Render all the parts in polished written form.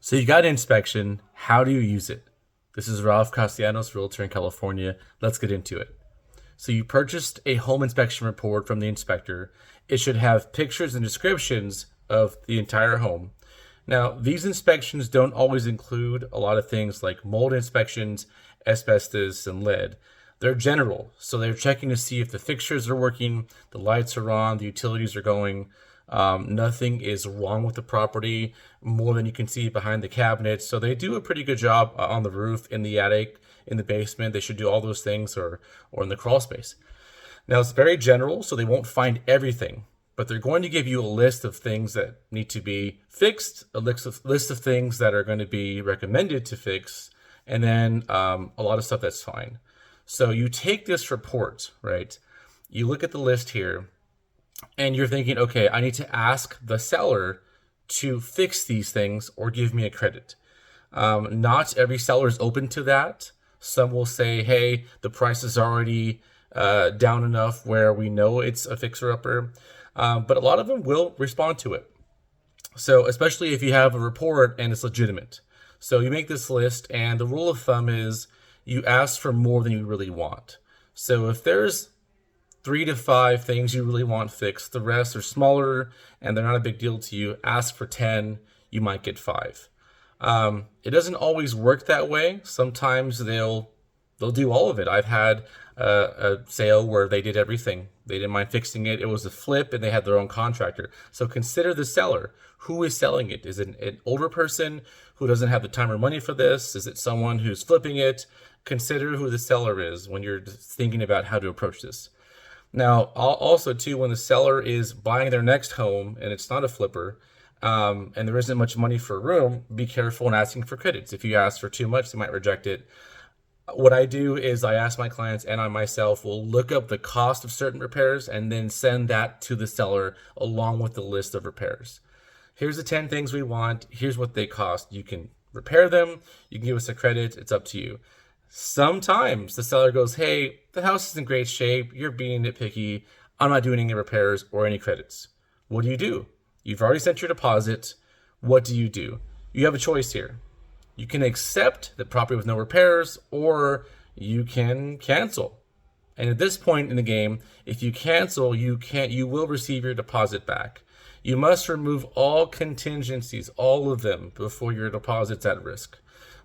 So you got an inspection. How do you use it? This is Ralph Castellanos, Realtor in California. Let's get into it. So you purchased a home inspection report from the inspector. It should have pictures and descriptions of the entire home. Now, these inspections don't always include a lot of things like mold inspections, asbestos, and lead. They're general, so they're checking to see if the fixtures are working, the lights are on, the utilities are going. Nothing is wrong with the property more than you can see behind the cabinets. So they do a pretty good job on the roof, in the attic, in the basement. They should do all those things, or in the crawl space. Now it's very general, so they won't find everything, but they're going to give you a list of things that need to be fixed, a list of things that are going to be recommended to fix, and then a lot of stuff that's fine. So you take this report, right? You look at the list here, and you're thinking, okay, I need to ask the seller to fix these things or give me a credit. Not every seller is open to that. Some will say, hey, the price is already down enough where we know it's a fixer-upper. But a lot of them will respond to it. So especially if you have a report and it's legitimate. So you make this list, and the rule of thumb is you ask for more than you really want. So if there's 3 to 5 things you really want fixed, the rest are smaller and they're not a big deal to you, ask for 10, you might get 5. It doesn't always work that way. Sometimes they'll do all of it. I've had a sale where they did everything. They didn't mind fixing it. It was a flip and they had their own contractor. So consider the seller. Who is selling it? Is it an older person who doesn't have the time or money for this? Is it someone who's flipping it? Consider who the seller is when you're thinking about how to approach this. Now, also too, when the seller is buying their next home and it's not a flipper, and there isn't much money for a room, be careful in asking for credits. If you ask for too much, they might reject it. What I do is I ask my clients, and I myself will look up the cost of certain repairs and then send that to the seller along with the list of repairs. Here's the 10 things we want. Here's what they cost. You can repair them. You can give us a credit. It's up to you. Sometimes the seller goes, hey, the house is in great shape. You're being nitpicky. I'm not doing any repairs or any credits. What do? You've already sent your deposit. What do? You have a choice here. You can accept the property with no repairs, or you can cancel. And at this point in the game, if you cancel, you will receive your deposit back. You must remove all contingencies, all of them, before your deposit's at risk.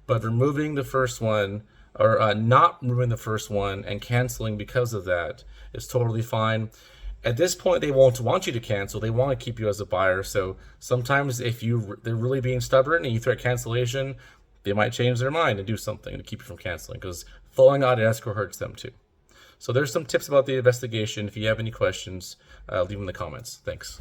But removing the first one, or not removing the first one and canceling because of that, is totally fine. At this point, they won't want you to cancel. They want to keep you as a buyer. So sometimes if they're really being stubborn and you threat cancellation, they might change their mind and do something to keep you from canceling, because falling out in escrow hurts them too. So there's some tips about the investigation. If you have any questions, leave them in the comments. Thanks.